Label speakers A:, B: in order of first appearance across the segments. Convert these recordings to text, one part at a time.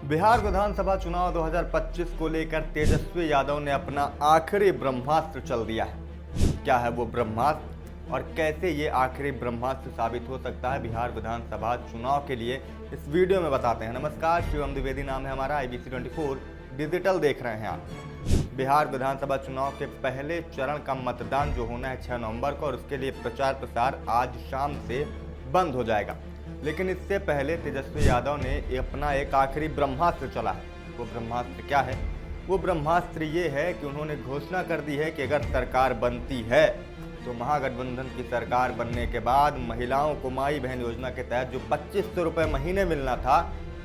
A: बिहार विधानसभा चुनाव 2025 को लेकर तेजस्वी यादव ने अपना आखिरी ब्रह्मास्त्र चल दिया है। क्या है वो ब्रह्मास्त्र और कैसे ये आखिरी ब्रह्मास्त्र साबित हो सकता है बिहार विधानसभा चुनाव के लिए, इस वीडियो में बताते हैं। नमस्कार, शिवम द्विवेदी नाम है हमारा, IBC 24 डिजिटल देख रहे हैं आप। बिहार विधानसभा चुनाव के पहले चरण का मतदान जो होना है 6 नवंबर को, और उसके लिए प्रचार प्रसार आज शाम से बंद हो जाएगा। लेकिन इससे पहले तेजस्वी यादव ने अपना एक आखिरी ब्रह्मास्त्र चला है। वो ब्रह्मास्त्र क्या है? वो ब्रह्मास्त्र ये है कि उन्होंने घोषणा कर दी है कि अगर सरकार बनती है तो महागठबंधन की सरकार बनने के बाद महिलाओं को माई बहन योजना के तहत जो 2500 रुपये महीने मिलना था,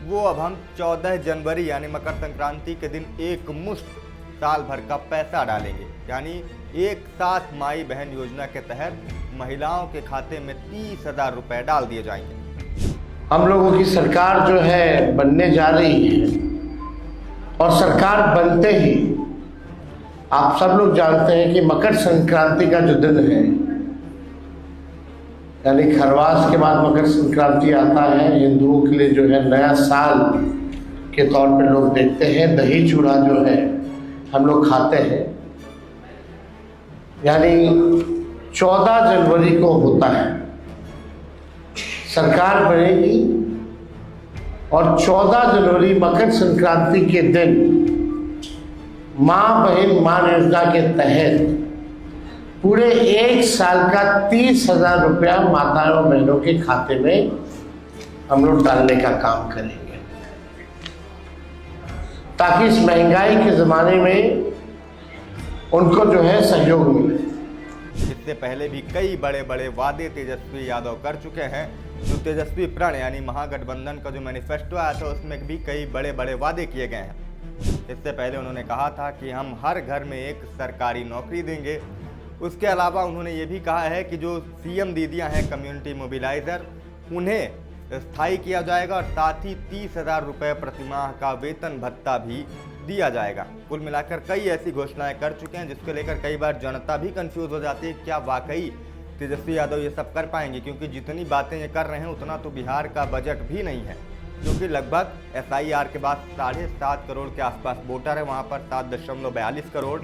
A: वो अब हम 14 जनवरी यानी मकर संक्रांति के दिन एक मुश्त साल भर का पैसा डालेंगे। यानी एक साथ माई बहन योजना के तहत महिलाओं के खाते में 30,000 रुपये डाल दिए जाएंगे।
B: हम लोगों की सरकार जो है बनने जा रही है, और सरकार बनते ही आप सब लोग जानते हैं कि मकर संक्रांति का जो दिन है, यानी खरवास के बाद मकर संक्रांति आता है। हिंदुओं के लिए जो है नया साल के तौर पे लोग देखते हैं। दही चूड़ा जो है हम लोग खाते हैं, यानी 14 जनवरी को होता है सरकार बनेगी, और 14 जनवरी मकर संक्रांति के दिन माँ बहन मान योजना के तहत पूरे एक साल का 30,000 रुपया माताओं बहनों के खाते में हम लोग डालने का काम करेंगे, ताकि इस महंगाई के ज़माने में उनको जो है सहयोग मिले।
A: इससे पहले भी कई बड़े बड़े वादे तेजस्वी यादव कर चुके हैं। जो तेजस्वी प्रण यानी महागठबंधन का जो मैनिफेस्टो आया था, उसमें भी कई बड़े बड़े वादे किए गए हैं। इससे पहले उन्होंने कहा था कि हम हर घर में एक सरकारी नौकरी देंगे। उसके अलावा उन्होंने ये भी कहा है कि जो CM दीदियां हैं, कम्युनिटी मोबिलाइजर, उन्हें स्थायी किया जाएगा, और साथ ही 30,000 रुपये प्रतिमाह का वेतन भत्ता भी दिया जाएगा। कुल मिलाकर कई ऐसी घोषणाएं कर चुके हैं जिसको लेकर कई बार जनता भी कंफ्यूज हो जाती है, क्या वाकई तेजस्वी यादव ये सब कर पाएंगे? क्योंकि जितनी बातें ये कर रहे हैं उतना तो बिहार का बजट भी नहीं है, क्योंकि लगभग SIR के बाद 7.5 करोड़ के आसपास वोटर है वहाँ पर, 7.42 करोड़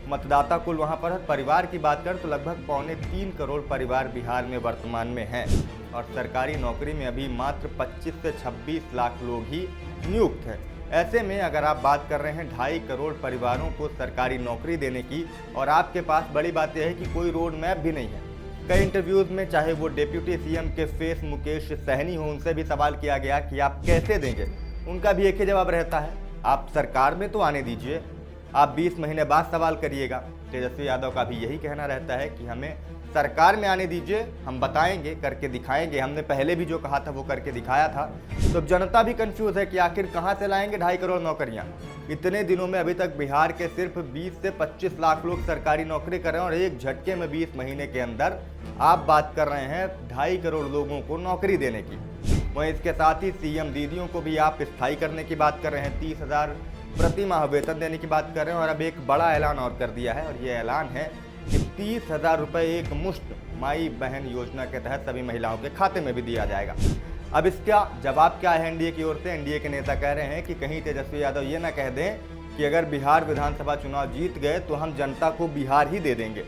A: मतदाता कुल वहाँ पर है। परिवार की बात करें तो लगभग 2.25 करोड़ परिवार बिहार में वर्तमान में हैं, और सरकारी नौकरी में अभी मात्र 25 से 26 लाख लोग ही नियुक्त हैं। ऐसे में अगर आप बात कर रहे हैं 2.5 करोड़ परिवारों को सरकारी नौकरी देने की, और आपके पास बड़ी बात यह है कि कोई रोड मैप भी नहीं है। कई इंटरव्यूज़ में चाहे वो डिप्टी CM के फेस मुकेश सहनी हो, उनसे भी सवाल किया गया कि आप कैसे देंगे। उनका भी एक ही जवाब रहता है, आप सरकार में तो आने दीजिए, आप 20 महीने बाद सवाल करिएगा। तेजस्वी यादव का भी यही कहना रहता है कि हमें सरकार में आने दीजिए, हम बताएंगे, करके दिखाएंगे। हमने पहले भी जो कहा था वो करके दिखाया था। तो जनता भी कंफ्यूज है कि आखिर कहाँ से लाएंगे 2.5 करोड़ नौकरियाँ। इतने दिनों में अभी तक बिहार के सिर्फ 20 से 25 लाख लोग सरकारी नौकरी कर रहे हैं, और एक झटके में 20 महीने के अंदर आप बात कर रहे हैं 2.5 करोड़ लोगों को नौकरी देने की। वहीं इसके साथ ही CM दीदियों को भी आप स्थायी करने की बात कर रहे हैं, 30,000 प्रति माह वेतन देने की बात कर रहे हैं। और अब एक बड़ा ऐलान और कर दिया है, और ये ऐलान है कि 30,000 रुपये एक मुश्त माई बहन योजना के तहत सभी महिलाओं के खाते में भी दिया जाएगा। अब इसका जवाब क्या है NDA की ओर से? NDA के नेता कह रहे हैं कि कहीं तेजस्वी यादव ये ना कह दें कि अगर बिहार विधानसभा चुनाव जीत गए तो हम जनता को बिहार ही दे देंगे।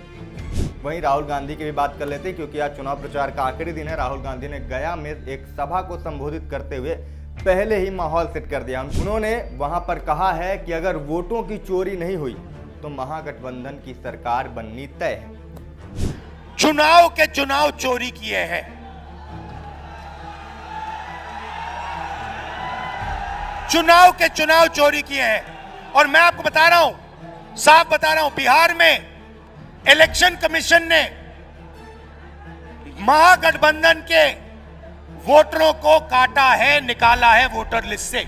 A: वहीं राहुल गांधी की भी बात कर लेते हैं, क्योंकि आज चुनाव प्रचार का आखिरी दिन है। राहुल गांधी ने गया में एक सभा को संबोधित करते हुए पहले ही माहौल सेट कर दिया। उन्होंने वहां पर कहा है कि अगर वोटों की चोरी नहीं हुई तो महागठबंधन की सरकार बननी तय है।
C: चुनाव के चुनाव चोरी किए हैं, चुनाव के चुनाव चोरी किए हैं। और मैं आपको बता रहा हूं, साफ बता रहा हूं, बिहार में इलेक्शन कमीशन ने महागठबंधन के वोटरों को काटा है, निकाला है वोटर लिस्ट से,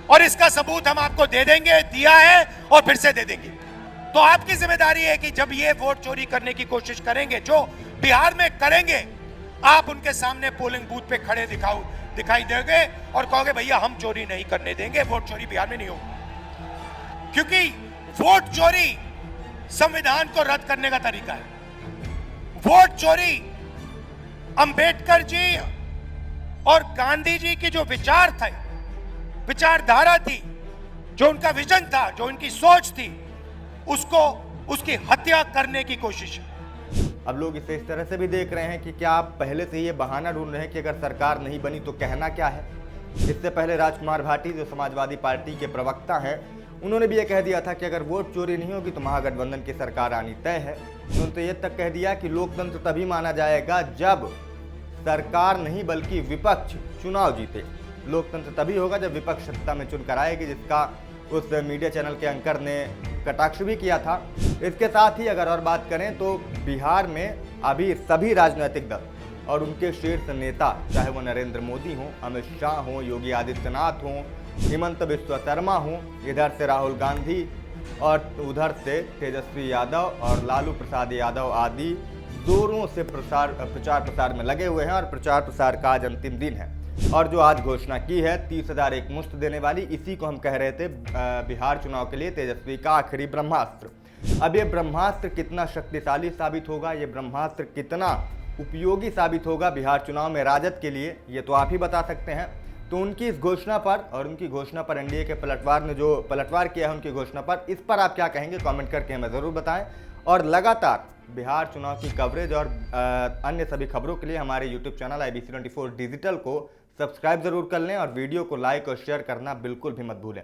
C: और इसका सबूत हम आपको दे देंगे, दिया है और फिर से दे देंगे। तो आपकी जिम्मेदारी है कि जब ये वोट चोरी करने की कोशिश करेंगे, जो बिहार में करेंगे, आप उनके सामने पोलिंग बूथ पे खड़े दिखाई देंगे और कहोगे भैया हम चोरी नहीं करने देंगे, वोट चोरी बिहार में नहीं होगी। क्योंकि वोट चोरी संविधान को रद्द करने का तरीका है। वोट चोरी अंबेडकर जी और गांधी जी के जो विचार थे विचारधारा थी, जो उनका विजन था, जो उनकी सोच थी, उसको उसकी हत्या करने की कोशिश है।
A: अब लोग इसे इस तरह से भी देख रहे हैं कि क्या आप पहले से ये बहाना ढूंढ रहे हैं कि अगर सरकार नहीं बनी तो कहना क्या है। इससे पहले राजकुमार भाटी जो समाजवादी पार्टी के प्रवक्ता हैं, उन्होंने भी ये कह दिया था कि अगर वोट चोरी नहीं होगी तो महागठबंधन की सरकार आनी तय है। उन्होंने तो ये तक कह दिया कि लोकतंत्र तभी माना जाएगा जब सरकार नहीं बल्कि विपक्ष चुनाव जीते। लोकतंत्र तभी होगा जब विपक्ष सत्ता में चुनकर आएगी, जिसका उस मीडिया चैनल के एंकर ने कटाक्ष भी किया था। इसके साथ ही अगर और बात करें तो बिहार में अभी सभी राजनीतिक दल और उनके शीर्ष नेता, चाहे वो नरेंद्र मोदी हों, अमित शाह हों, योगी आदित्यनाथ हों, हिमंत बिस्वा शर्मा हों, इधर से राहुल गांधी और उधर से तेजस्वी यादव और लालू प्रसाद यादव आदि जोरों से प्रचार प्रसार में लगे हुए हैं और प्रचार प्रसार का आज अंतिम दिन है। और जो आज घोषणा की है 30,000 एक मुश्त देने वाली, इसी को हम कह रहे थे बिहार चुनाव के लिए तेजस्वी का आखिरी ब्रह्मास्त्र। अब ये ब्रह्मास्त्र कितना शक्तिशाली साबित होगा, ये ब्रह्मास्त्र कितना उपयोगी साबित होगा बिहार चुनाव में राजद के लिए, ये तो आप ही बता सकते हैं। तो उनकी इस घोषणा पर और उनकी घोषणा पर एनडीए के पलटवार ने जो पलटवार किया है उनकी घोषणा पर, इस पर आप क्या कहेंगे कमेंट करके हमें ज़रूर बताएं। और लगातार बिहार चुनाव की कवरेज और अन्य सभी खबरों के लिए हमारे यूट्यूब चैनल IBC24 डिजिटल को सब्सक्राइब जरूर कर लें और वीडियो को लाइक और शेयर करना बिल्कुल भी मत भूलें।